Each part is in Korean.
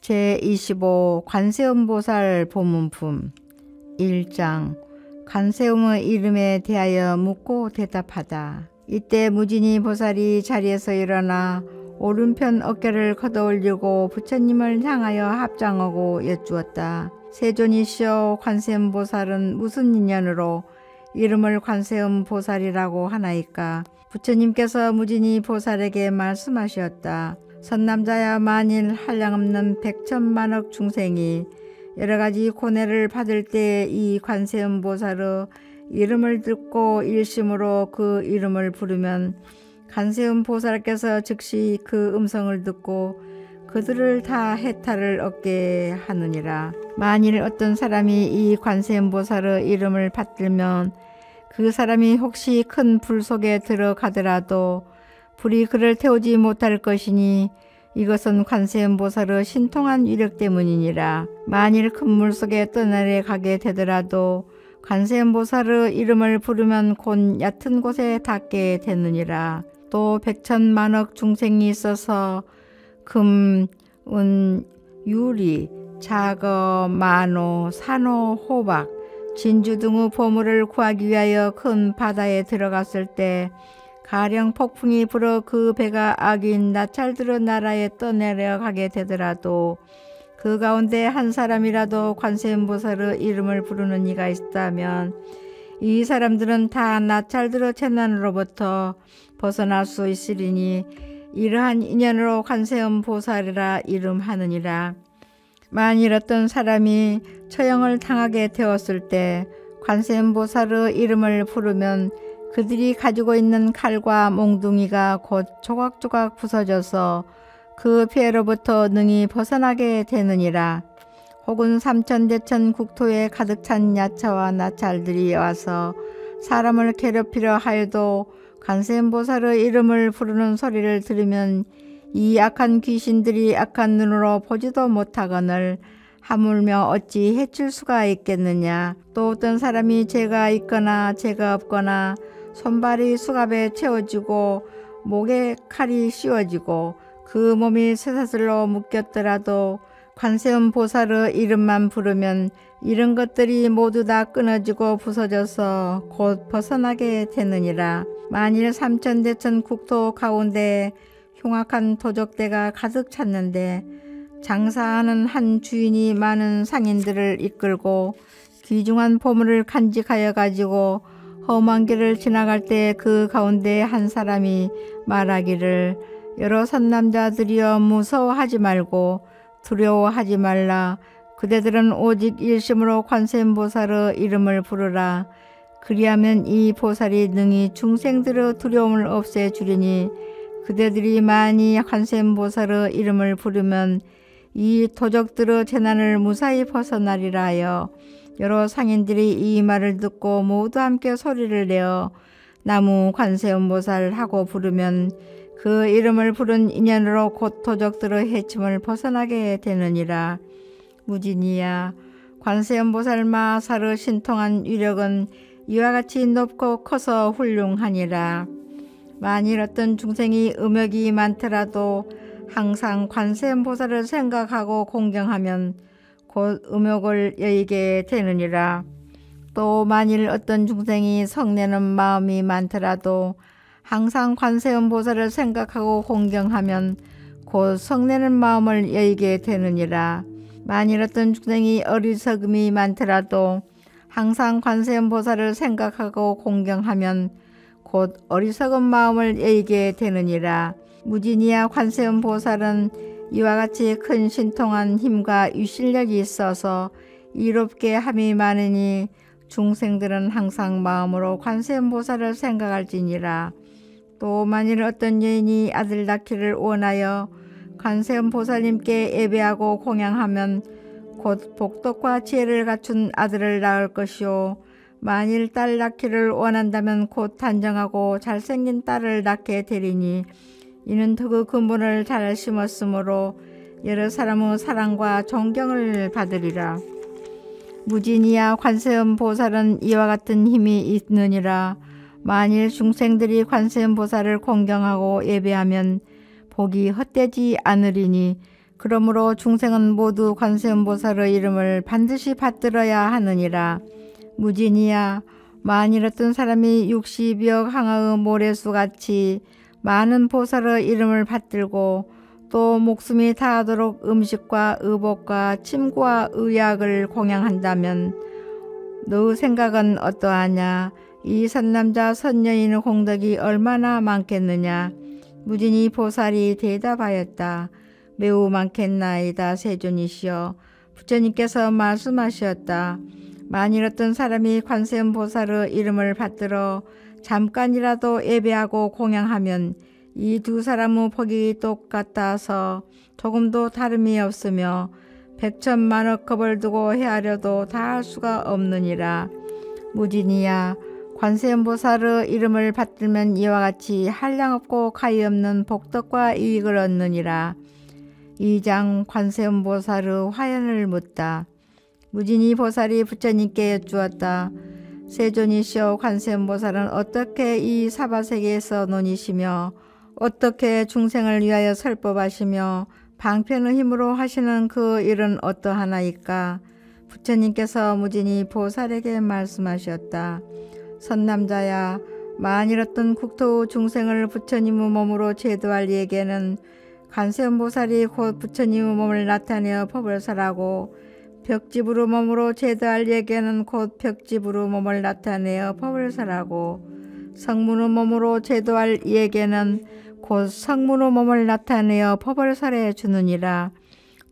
제25 관세음보살 보문품 1장 관세음의 이름에 대하여 묻고 대답하다. 이때 무진이 보살이 자리에서 일어나 오른편 어깨를 걷어올리고 부처님을 향하여 합장하고 여쭈었다. 세존이시여, 관세음보살은 무슨 인연으로 이름을 관세음보살이라고 하나이까? 부처님께서 무진이 보살에게 말씀하셨다. 선남자야, 만일 한량없는 백천만억 중생이 여러가지 고뇌를 받을 때 이 관세음보살의 이름을 듣고 일심으로 그 이름을 부르면 관세음보살께서 즉시 그 음성을 듣고 그들을 다 해탈을 얻게 하느니라. 만일 어떤 사람이 이 관세음보살의 이름을 받들면 그 사람이 혹시 큰 불 속에 들어가더라도 불이 그를 태우지 못할 것이니 이것은 관세음보살의 신통한 위력 때문이니라. 만일 큰 물 속에 떠내려가게 되더라도 관세음보살의 이름을 부르면 곧 얕은 곳에 닿게 되느니라. 또 백천만억 중생이 있어서 금, 은, 유리, 자거, 만호, 산호, 호박, 진주 등의 보물을 구하기 위하여 큰 바다에 들어갔을 때 가령 폭풍이 불어 그 배가 악인 나찰들의 나라에 떠내려가게 되더라도 그 가운데 한 사람이라도 관세음보살의 이름을 부르는 이가 있다면 이 사람들은 다 나찰들의 재난으로부터 벗어날 수 있으리니 이러한 인연으로 관세음보살이라 이름하느니라. 만일 어떤 사람이 처형을 당하게 되었을 때 관세음보살의 이름을 부르면 그들이 가지고 있는 칼과 몽둥이가 곧 조각조각 부서져서 그 피해로부터 능히 벗어나게 되느니라. 혹은 삼천대천 국토에 가득 찬 야차와 나찰들이 와서 사람을 괴롭히려 하여도 관세음보살의 이름을 부르는 소리를 들으면 이 악한 귀신들이 악한 눈으로 보지도 못하거늘 하물며 어찌 해칠 수가 있겠느냐. 또 어떤 사람이 죄가 있거나 죄가 없거나 손발이 수갑에 채워지고 목에 칼이 씌워지고 그 몸이 쇠사슬로 묶였더라도 관세음보살의 이름만 부르면 이런 것들이 모두 다 끊어지고 부서져서 곧 벗어나게 되느니라. 만일 삼천대천 국토 가운데 흉악한 도적대가 가득 찼는데 장사하는 한 주인이 많은 상인들을 이끌고 귀중한 보물을 간직하여 가지고 험한 길을 지나갈 때 그 가운데 한 사람이 말하기를 여러 선남자들이여, 무서워하지 말고 두려워하지 말라. 그대들은 오직 일심으로 관세음보살의 이름을 부르라. 그리하면 이 보살이 능히 중생들의 두려움을 없애주리니 그대들이 많이 관세음보살의 이름을 부르면 이 도적들의 재난을 무사히 벗어나리라 하여 여러 상인들이 이 말을 듣고 모두 함께 소리를 내어 나무 관세음보살 하고 부르면 그 이름을 부른 인연으로 곧 도적들의 해침을 벗어나게 되느니라. 무진이야, 관세음보살 마하살의 신통한 위력은 이와 같이 높고 커서 훌륭하니라. 만일 어떤 중생이 음욕이 많더라도 항상 관세음보살을 생각하고 공경하면 곧 음욕을 여의게 되느니라. 또 만일 어떤 중생이 성내는 마음이 많더라도 항상 관세음보살을 생각하고 공경하면 곧 성내는 마음을 여의게 되느니라. 만일 어떤 중생이 어리석음이 많더라도 항상 관세음보살을 생각하고 공경하면 곧 어리석은 마음을 여의게 되느니라. 무진이야, 관세음보살은 이와 같이 큰 신통한 힘과 유실력이 있어서 이롭게 함이 많으니 중생들은 항상 마음으로 관세음보살을 생각할지니라. 또 만일 어떤 여인이 아들 낳기를 원하여 관세음보살님께 예배하고 공양하면 곧 복덕과 지혜를 갖춘 아들을 낳을 것이요, 만일 딸 낳기를 원한다면 곧 단정하고 잘생긴 딸을 낳게 되리니 이는 그 근본을 잘 심었으므로 여러 사람의 사랑과 존경을 받으리라. 무진이야, 관세음보살은 이와 같은 힘이 있느니라. 만일 중생들이 관세음보살을 공경하고 예배하면 복이 헛되지 않으리니 그러므로 중생은 모두 관세음보살의 이름을 반드시 받들어야 하느니라. 무진이야, 만일 어떤 사람이 60여 항아의 모래수같이 많은 보살의 이름을 받들고 또 목숨이 다하도록 음식과 의복과 침과 의약을 공양한다면 너의 생각은 어떠하냐? 이 선남자 선여인의 공덕이 얼마나 많겠느냐? 무진이 보살이 대답하였다. 매우 많겠나이다. 세존이시여, 부처님께서 말씀하셨다. 만일 어떤 사람이 관세음보살의 이름을 받들어 잠깐이라도 예배하고 공양하면 이 두 사람의 복이 똑같아서 조금도 다름이 없으며 백천만억 겁을 두고 헤아려도 다할 수가 없느니라. 무진이야, 관세음보살의 이름을 받들면 이와 같이 한량없고 가히없는 복덕과 이익을 얻느니라. 2장 관세음보살의 화연을 묻다. 무진이 보살이 부처님께 여쭈었다. 세존이시여, 관세음보살은 어떻게 이 사바세계에서 논이시며 어떻게 중생을 위하여 설법하시며 방편의 힘으로 하시는 그 일은 어떠하나이까? 부처님께서 무진이 보살에게 말씀하셨다. 선남자야, 만일 어떤 국토 중생을 부처님의 몸으로 제도할 이에게는 관세음보살이 곧 부처님의 몸을 나타내어 법을 설하고 벽집으로 몸으로 제도할 이에게는 곧 벽집으로 몸을 나타내어 법을 설하고 성문의 몸으로 제도할 이에게는 곧 성문의 몸을 나타내어 법을 설해 주느니라.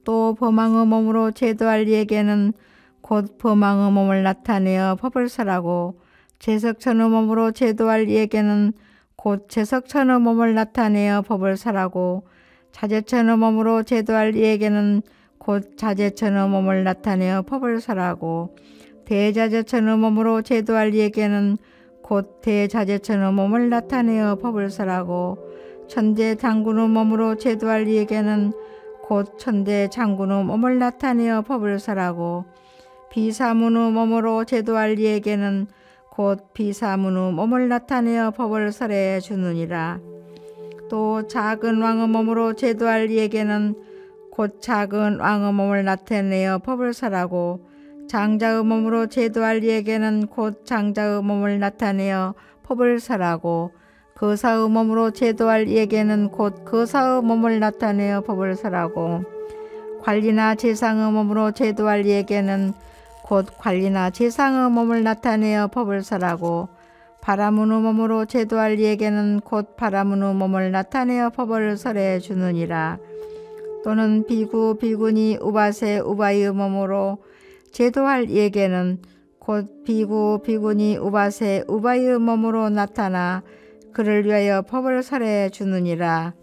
또 범왕의 몸으로 제도할 이에게는 곧 범왕의 몸을 나타내어 법을 설하고 제석천의 몸으로 제도할 이에게는 곧 제석천의 몸을 나타내어 법을 설하고 자제천의 몸으로 제도할 이에게는 곧 자제천의 몸을 나타내어 법을 설하고 대자제천의 몸으로 제도할 이에게는 곧 대자제천의 몸을 나타내어 법을 설하고 천대장군의 몸으로 제도할 이에게는 곧 천대장군의 몸을 나타내어 법을 설하고 비사문의 몸으로 제도할 이에게는 곧 비사문의 몸을 나타내어 법을 설해 주느니라. 또 작은 왕의 몸으로 제도할 이에게는 곧 작은 왕의 몸을 나타내어 법을 설하고 장자의 몸으로 제도할 이에게는 곧 장자의 몸을 나타내어 법을 설하고 거사의 몸으로 제도할 이에게는 곧 거사의 몸을 나타내어 법을 설하고 관리나 재상의 몸으로 제도할 이에게는 곧 관리나 재상의 몸을 나타내어 법을 설하고 바라문의 몸으로 제도할 이에게는 곧 바라문의 몸을 나타내어 법을 설해 주느니라. 또는 비구 비구니 우바세 우바의 몸으로 제도할 이에게는 곧 비구 비구니 우바세 우바의 몸으로 나타나 그를 위하여 법을 설해 주느니라.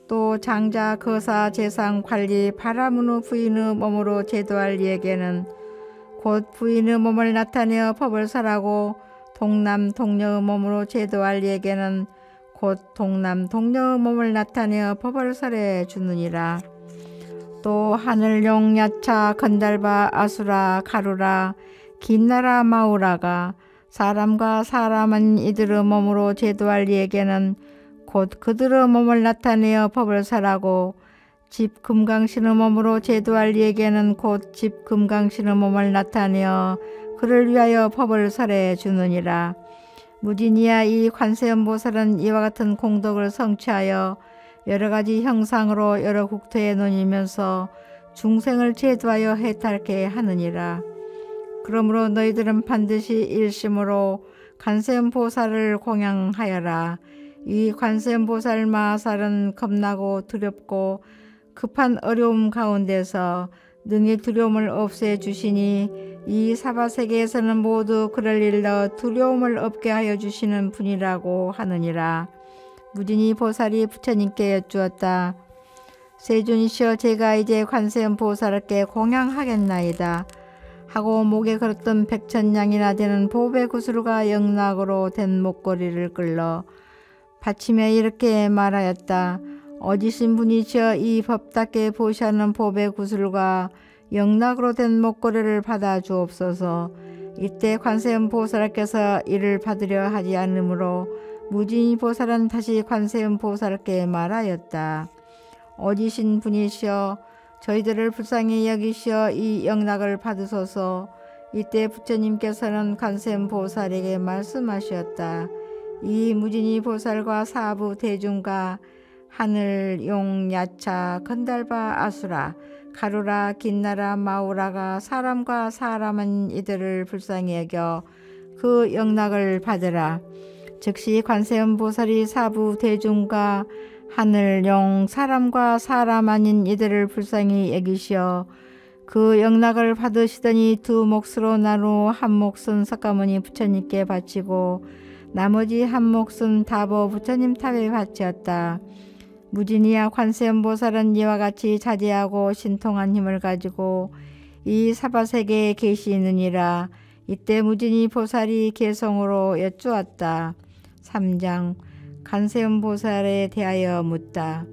또 장자 거사 재상 관리 바라문의 부인의 몸으로 제도할 이에게는 곧 부인의 몸을 나타내어 법을 설하고 동남 동녀의 몸으로 제도할 이에게는 곧 동남 동녀의 몸을 나타내어 법을 설해 주느니라. 또 하늘용 야차 건달바 아수라 가루라 긴나라 마우라가 사람과 사람은 이들의 몸으로 제도할 이에게는 곧 그들의 몸을 나타내어 법을 설하고 집 금강신의 몸으로 제도할 이에게는 곧 집 금강신의 몸을 나타내어 그를 위하여 법을 설해 주느니라. 무진이야, 이 관세음보살은 이와 같은 공덕을 성취하여 여러 가지 형상으로 여러 국토에 논이면서 중생을 제도하여 해탈케 하느니라. 그러므로 너희들은 반드시 일심으로 관세음보살을 공양하여라. 이 관세음보살 마하살은 겁나고 두렵고 급한 어려움 가운데서 능히 두려움을 없애주시니 이 사바세계에서는 모두 그를 일러 두려움을 없게 하여 주시는 분이라고 하느니라. 무진이 보살이 부처님께 여쭈었다. 세존이시여, 제가 이제 관세음보살께 공양하겠나이다 하고 목에 걸었던 100,000냥이나 되는 보배 구슬과 영락으로 된 목걸이를 끌러 받치며 이렇게 말하였다. 어디신 분이시여, 이 법답게 보시하는 보배 구슬과 영락으로 된 목걸이를 받아 주옵소서. 이때 관세음보살께서 이를 받으려 하지 않으므로 무진이 보살은 다시 관세음보살께 말하였다. 어디신 분이시여, 저희들을 불쌍히 여기시어 이 영락을 받으소서. 이때 부처님께서는 관세음보살에게 말씀하셨다. 이 무진이 보살과 사부 대중과 하늘, 용, 야차, 건달바, 아수라, 가루라, 긴나라, 마우라가 사람과 사람은 이들을 불쌍히 여겨 그 영락을 받으라. 즉시 관세음보살이 사부 대중과 하늘, 용, 사람과 사람 아닌 이들을 불쌍히 여기시어 그 영락을 받으시더니 두 몫으로 나누어 한 몫은 석가모니 부처님께 바치고 나머지 한 몫은 다보 부처님 탑에 바치었다. 무진이야 관세음보살은 이와 같이 자제하고 신통한 힘을 가지고 이 사바세계에 계시느니라. 이때 무진이 보살이 개성으로 여쭈었다. 3장 관세음보살에 대하여 묻다.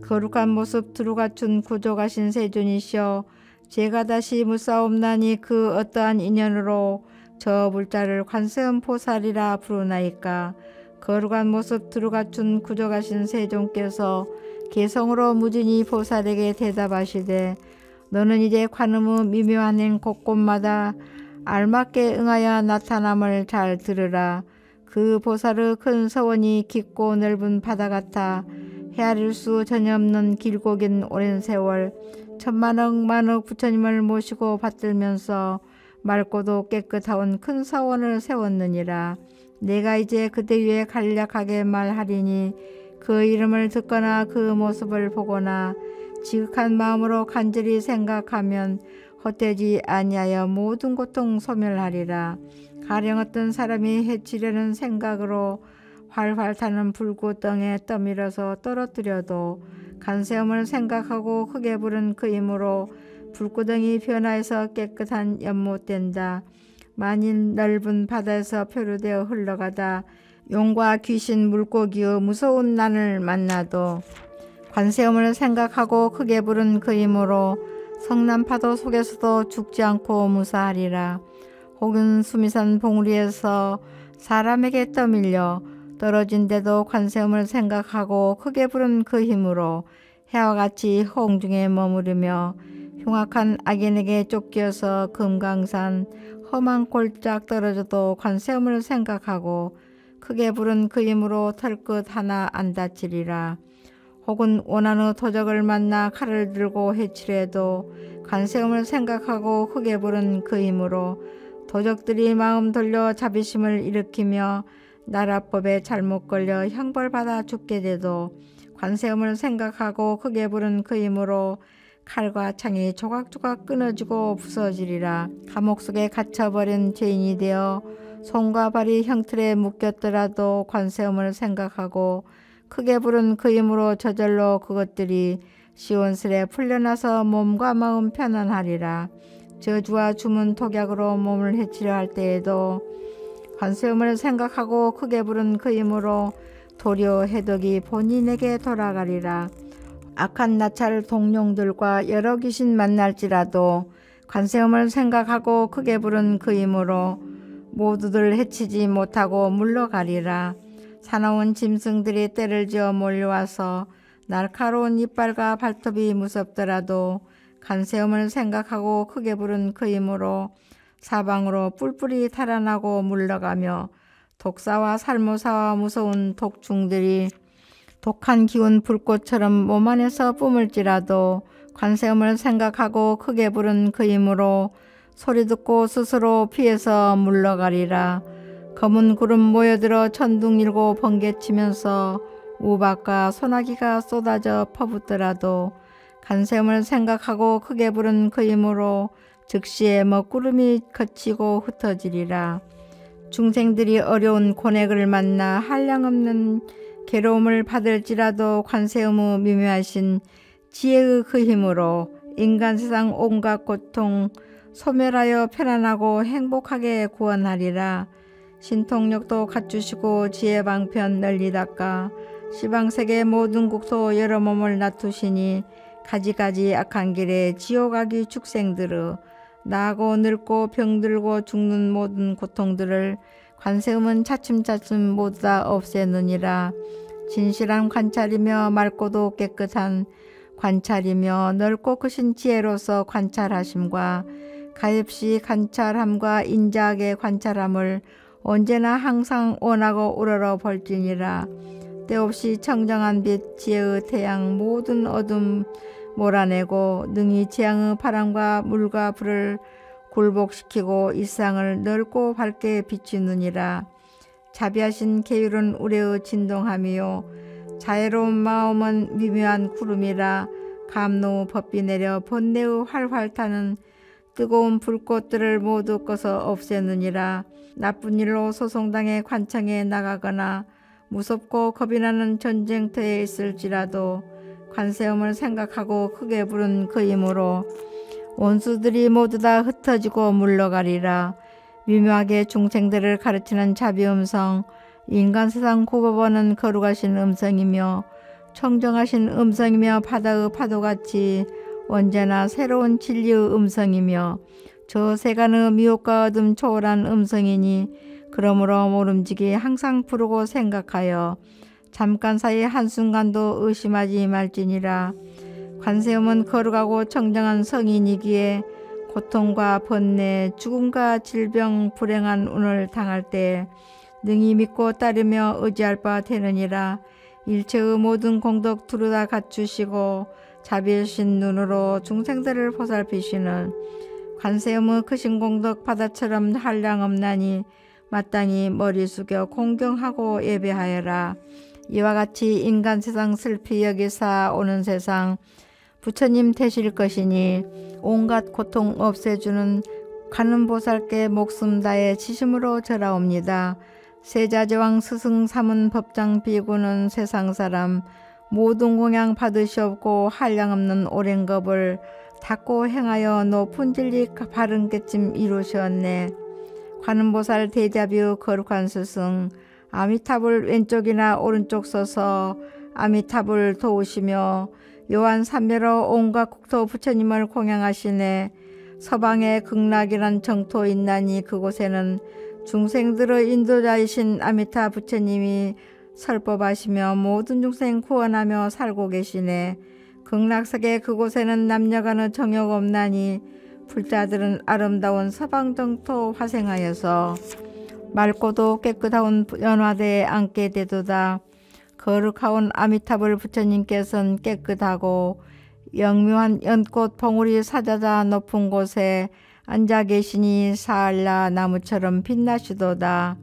거룩한 모습 두루 갖춘 구조가신 세존이시여, 제가 다시 묻사옵나니 그 어떠한 인연으로 저 불자를 관세음보살이라 부르나이까. 거룩한 모습 두루 갖춘 구조가신 세존께서 개성으로 무진이 보살에게 대답하시되, 너는 이제 관음의 미묘한 행 곳곳마다 알맞게 응하여 나타남을 잘 들으라. 그 보살의 큰 서원이 깊고 넓은 바다 같아 헤아릴 수 전혀 없는 길고 긴 오랜 세월 천만억 만억 부처님을 모시고 받들면서 맑고도 깨끗하온 큰 서원을 세웠느니라. 내가 이제 그대 위에 간략하게 말하리니 그 이름을 듣거나 그 모습을 보거나 지극한 마음으로 간절히 생각하면 헛되지 아니하여 모든 고통 소멸하리라. 가령 어떤 사람이 해치려는 생각으로 활활 타는 불구덩에 떠밀어서 떨어뜨려도 간세음을 생각하고 크게 부른 그 힘으로 불구덩이 변화해서 깨끗한 연못된다. 만일 넓은 바다에서 표류되어 흘러가다 용과 귀신 물고기의 무서운 난을 만나도 관세음을 생각하고 크게 부른 그 힘으로 성난 파도 속에서도 죽지 않고 무사하리라. 혹은 수미산 봉우리에서 사람에게 떠밀려 떨어진데도 관세음을 생각하고 크게 부른 그 힘으로 해와 같이 홍중에 머무르며 흉악한 악인에게 쫓겨서 금강산 험한 골짝 떨어져도 관세음을 생각하고 크게 부른 그 힘으로 털끝 하나 안 다치리라. 혹은 원한의 도적을 만나 칼을 들고 해치려도 관세음을 생각하고 크게 부른 그 힘으로 도적들이 마음 돌려 자비심을 일으키며 나라법에 잘못 걸려 형벌받아 죽게 돼도 관세음을 생각하고 크게 부른 그 힘으로 칼과 창이 조각조각 끊어지고 부서지리라. 감옥 속에 갇혀버린 죄인이 되어 손과 발이 형틀에 묶였더라도 관세음을 생각하고 크게 부른 그 힘으로 저절로 그것들이 시원스레 풀려나서 몸과 마음 편안하리라. 저주와 주문 독약으로 몸을 해치려 할 때에도 관세음을 생각하고 크게 부른 그 힘으로 도료 해독이 본인에게 돌아가리라. 악한 나찰 동룡들과 여러 귀신 만날지라도 관세음을 생각하고 크게 부른 그 힘으로 모두들 해치지 못하고 물러가리라. 사나운 짐승들이 떼를 지어 몰려와서 날카로운 이빨과 발톱이 무섭더라도 관세음을 생각하고 크게 부른 그 힘으로 사방으로 뿔뿔이 달아나고 물러가며 독사와 살모사와 무서운 독충들이 독한 기운 불꽃처럼 몸 안에서 뿜을지라도 관세음을 생각하고 크게 부른 그 힘으로 소리 듣고 스스로 피해서 물러가리라. 검은 구름 모여들어 천둥일고 번개치면서 우박과 소나기가 쏟아져 퍼붓더라도 관세음을 생각하고 크게 부른 그 힘으로 즉시에 먹구름이 거치고 흩어지리라. 중생들이 어려운 고뇌를 만나 한량없는 괴로움을 받을지라도 관세음의 미묘하신 지혜의 그 힘으로 인간 세상 온갖 고통 소멸하여 편안하고 행복하게 구원하리라. 신통력도 갖추시고 지혜 방편 널리 닦아 시방세계 모든 국토 여러 몸을 놔두시니 가지가지 악한 길에 지옥아기 축생들의 나고 늙고 병들고 죽는 모든 고통들을 관세음은 차츰차츰 모두 다 없애느니라. 진실한 관찰이며 맑고도 깨끗한 관찰이며 넓고 크신 지혜로서 관찰하심과 가엾이 관찰함과 인자하게 관찰함을 언제나 항상 원하고 우러러 벌지니라. 때없이 청정한 빛 지혜의 태양 모든 어둠 몰아내고 능히 재앙의 바람과 물과 불을 굴복시키고 이 세상을 넓고 밝게 비추느니라. 자비하신 계율은 우레의 진동함이요 자애로운 마음은 미묘한 구름이라. 감노의 법비 내려 번뇌의 활활 타는 뜨거운 불꽃들을 모두 꺼서 없애느니라. 나쁜 일로 소송당해 관청에 나가거나 무섭고 겁이 나는 전쟁터에 있을지라도 관세음을 생각하고 크게 부른 그 힘으로 원수들이 모두 다 흩어지고 물러가리라. 미묘하게 중생들을 가르치는 자비 음성, 인간 세상 굽어보는 거룩하신 음성이며 청정하신 음성이며 바다의 파도같이 언제나 새로운 진리의 음성이며 저 세간의 미혹과 어둠 초월한 음성이니 그러므로 모름지기 항상 부르고 생각하여 잠깐 사이 한순간도 의심하지 말지니라. 관세음은 거룩하고 청정한 성인이기에 고통과 번뇌, 죽음과 질병, 불행한 운을 당할 때 능히 믿고 따르며 의지할 바 되느니라. 일체의 모든 공덕 두루 다 갖추시고 자비하신 눈으로 중생들을 보살피시는 관세음의 크신 공덕 바다처럼 한량없나니 마땅히 머리 숙여 공경하고 예배하여라. 이와 같이 인간 세상 슬피 여기사 오는 세상 부처님 되실 것이니 온갖 고통 없애주는 관음보살께 목숨 다해 지심으로 절하옵니다. 세자제왕 스승 삼은 법장 비구는 세상 사람 모든 공양 받으시옵고 한량없는 오랜 겁을 닦고 행하여 높은 진리 바른 깨침 이루셨네. 관음보살 대자비의 거룩한 스승 아미타불 왼쪽이나 오른쪽 서서 아미타불 도우시며 요한 삼매로 온갖 국토 부처님을 공양하시네. 서방에 극락이란 정토 있나니 그곳에는 중생들의 인도자이신 아미타 부처님이 설법하시며 모든 중생 구원하며 살고 계시네. 극락세계 그곳에는 남녀간의 정욕 없나니 불자들은 아름다운 서방 정토 화생하여서 맑고도 깨끗한 연화대에 앉게 되도다. 거룩하온 아미타불 부처님께서는 깨끗하고 영묘한 연꽃 봉우리 사자자 높은 곳에 앉아 계시니 사할라 나무처럼 빛나시도다.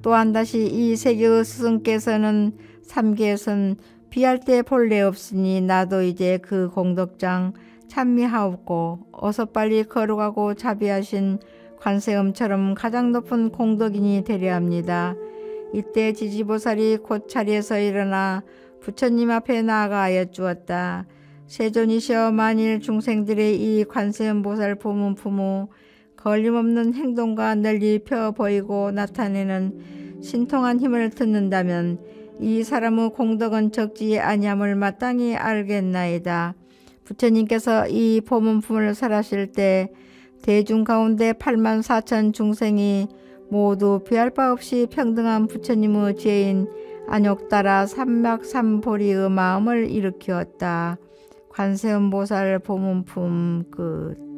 또한 다시 이 세계의 스승께서는 삼계선 비할 때 본래 없으니 나도 이제 그 공덕장 찬미하옵고 어서 빨리 거룩하고 자비하신 관세음처럼 가장 높은 공덕인이 되려 합니다. 이때 지지보살이 곧 자리에서 일어나 부처님 앞에 나아가 여쭈었다. 세존이시여 만일 중생들의 이 관세음보살 보문품의 걸림없는 행동과 널리 펴 보이고 나타내는 신통한 힘을 듣는다면 이 사람의 공덕은 적지 아니함을 마땅히 알겠나이다. 부처님께서 이 보문품을 설하실 때 대중 가운데 84,000 중생이 모두 비할 바 없이 평등한 부처님의 죄인 안욕따라 삼막삼보리의 마음을 일으키었다. 관세음보살 보문품 끝.